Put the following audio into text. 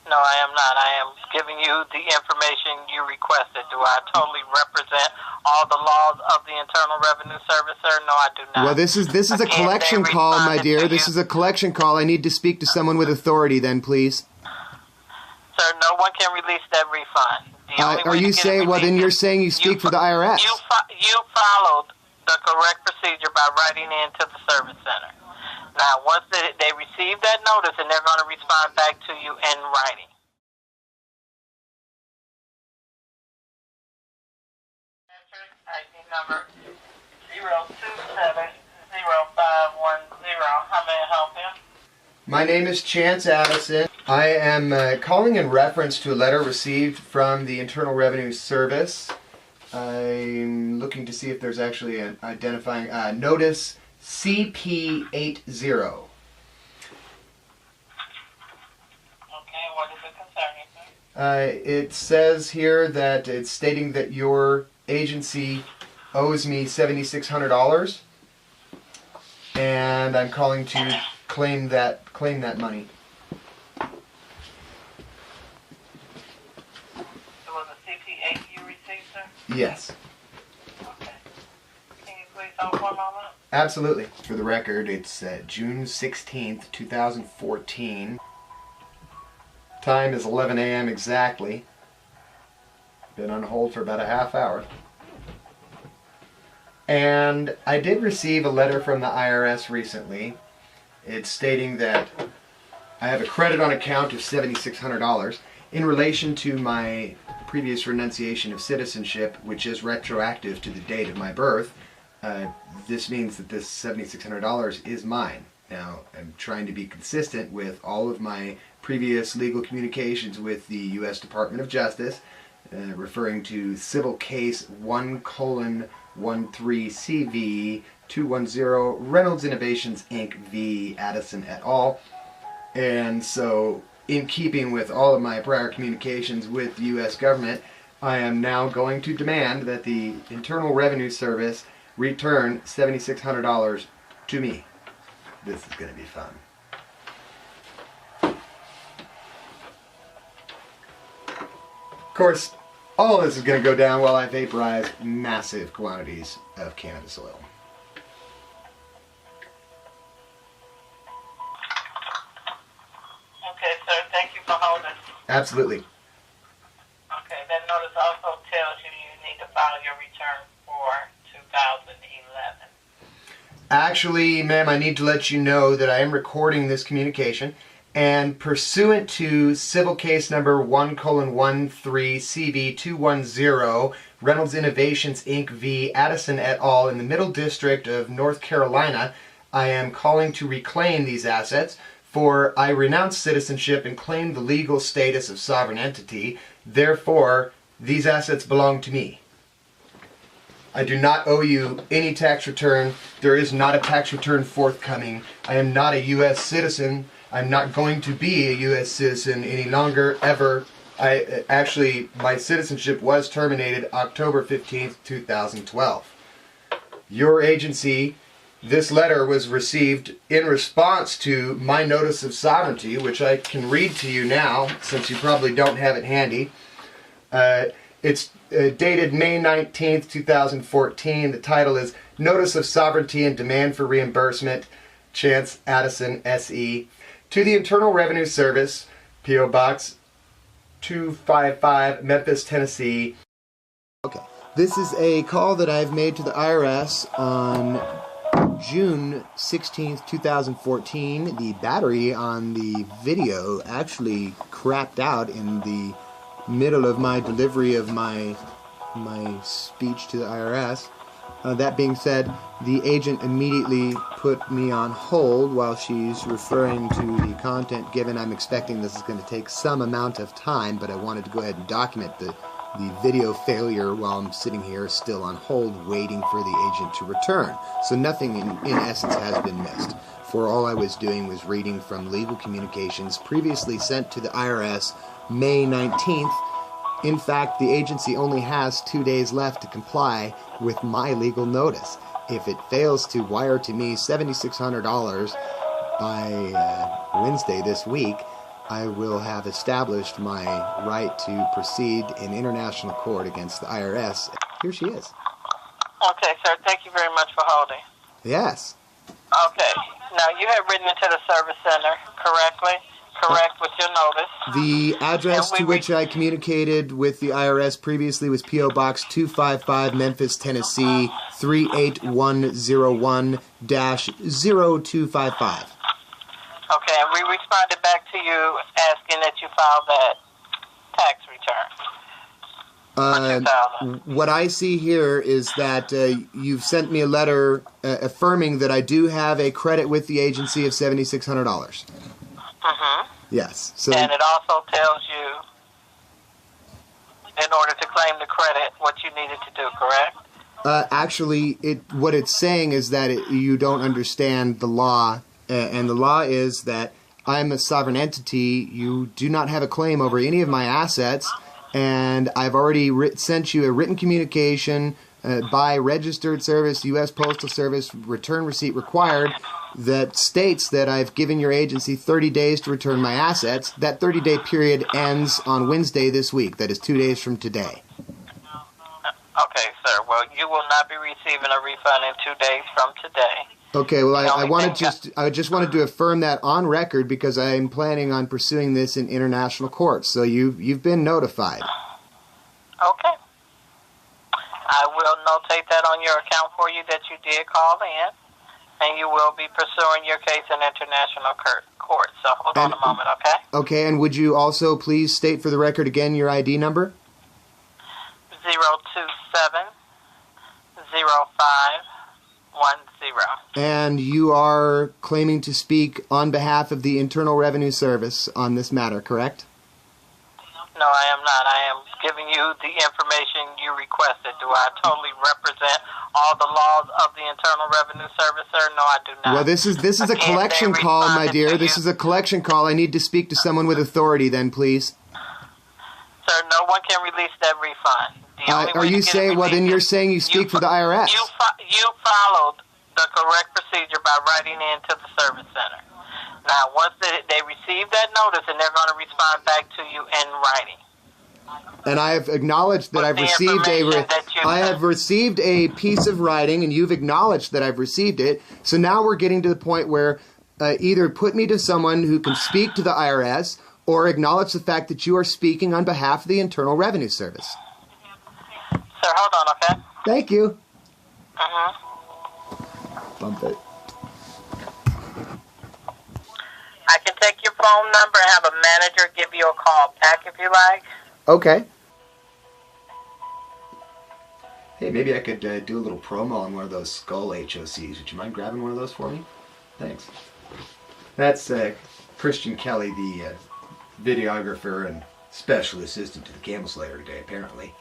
No, I am not. I am giving you the information you requested. Do I totally represent all the laws of the Internal Revenue Service, sir? No, I do not. Well, this is a collection call, my dear. This is a collection call. I need to speak to someone with authority, then, please. Sir, no one can release that refund. Are you saying? Well, then you're saying you speak for the IRS. You followed the correct procedure by writing in to the service center. Now, once they receive that notice, and they're going to respond back to you in writing. ID number 0270510. How may I help you? My name is Chance Addison. I am calling in reference to a letter received from the Internal Revenue Service. I'm looking to see if there's actually an identifying notice CP80. Okay, what is it concerning, sir? It says here that it's stating that your agency owes me $7,600, and I'm calling to claim that money. It was a CP8 you received, sir? Yes. Okay. Can you please hold for a moment? Absolutely. For the record, it's June 16th, 2014. Time is 11 a.m. exactly. Been on hold for about a half hour. And I did receive a letter from the IRS recently. It's stating that I have a credit on account of $7,600 in relation to my previous renunciation of citizenship, which is retroactive to the date of my birth. This means that this $7,600 is mine. Now, I'm trying to be consistent with all of my previous legal communications with the U.S. Department of Justice, referring to civil case 1:13CV 210 Reynolds Innovations Inc. v. Addison et al. And so, in keeping with all of my prior communications with the U.S. government, I am now going to demand that the Internal Revenue Service return $7,600 to me. This is going to be fun. Of course, all this is going to go down while I vaporize massive quantities of cannabis oil. Okay, sir. Thank you for holding. Absolutely. Okay, that notice also tells you need to file your return for 2011. Actually, ma'am, I need to let you know that I am recording this communication, and pursuant to civil case number 1:13CV210 Reynolds Innovations Inc. v. Addison et al. In the Middle District of North Carolina, I am calling to reclaim these assets, for I renounce citizenship and claim the legal status of sovereign entity. Therefore, these assets belong to me. I do not owe you any tax return. There is not a tax return forthcoming. I am not a U.S. citizen. I'm not going to be a U.S. citizen any longer, ever. Actually, my citizenship was terminated October 15th, 2012. Your agency, this letter was received in response to my notice of sovereignty, which I can read to you now, since you probably don't have it handy. It's dated May 19th, 2014. The title is Notice of Sovereignty and Demand for Reimbursement, Chance Addison, S.E. To the Internal Revenue Service, P.O. Box 255, Memphis, Tennessee. Okay. This is a call that I've made to the IRS on June 16th, 2014. The battery on the video actually crapped out in the middle of my delivery of my speech to the IRS. That being said, the agent immediately put me on hold while she's referring to the content given. I'm expecting this is going to take some amount of time, but I wanted to go ahead and document the video failure while I'm sitting here still on hold waiting for the agent to return. So nothing in essence has been missed. For all I was doing was reading from legal communications previously sent to the IRS May 19th. In fact, the agency only has 2 days left to comply with my legal notice. If it fails to wire to me $7,600 by Wednesday this week, I will have established my right to proceed in international court against the IRS. Here she is. Okay, sir. Thank you very much for holding. Yes. Okay. Now, you have written into the service center correct with your notice. The address to which I communicated with the IRS previously was P.O. Box 255, Memphis, Tennessee, 38101-0255. Okay, and we responded back to you asking that you file that tax return. What I see here is that you've sent me a letter affirming that I do have a credit with the agency of $7,600. Mm-hmm. Yes. So, and it also tells you, in order to claim the credit, what you needed to do, correct? Actually, what it's saying is that you don't understand the law, and the law is that I'm a sovereign entity. You do not have a claim over any of my assets, and I've already sent you a written communication by registered service, U.S. Postal Service, return receipt required, that states that I've given your agency 30 days to return my assets. That 30-day period ends on Wednesday this week. That is 2 days from today. Okay, sir. Well, you will not be receiving a refund in 2 days from today. Okay, well, I just wanted to affirm that on record because I'm planning on pursuing this in international court. So you've been notified. Okay. I will notate that on your account for you that you did call in, and you will be pursuing your case in international court. So hold on a moment, okay? Okay, and would you also please state for the record again your ID number? 0270510. And you are claiming to speak on behalf of the Internal Revenue Service on this matter, correct? No, I am not. I am giving you the information you requested. Do I totally represent all the laws of the Internal Revenue Service, sir? No, I do not. Well, this is a collection call, my dear. This is a collection call. I need to speak to someone with authority, then, please. Sir, no one can release that refund. Are you saying? Well, then you're saying you speak for the IRS. You followed the correct procedure by writing into the service center. Now, once they receive that notice, and they're going to respond back to you in writing. And I have acknowledged that I've received a piece of writing, and you've acknowledged that I've received it. So now we're getting to the point where either put me to someone who can speak to the IRS, or acknowledge the fact that you are speaking on behalf of the Internal Revenue Service. Sir, hold on, okay? Thank you. Mm-hmm. Bump it. I can take your phone number and have a manager give you a call back if you like. Okay. Hey, maybe I could do a little promo on one of those skull HOCs. Would you mind grabbing one of those for me? Thanks. That's Christian Kelly, the videographer and special assistant to the Camel Slayer today, apparently.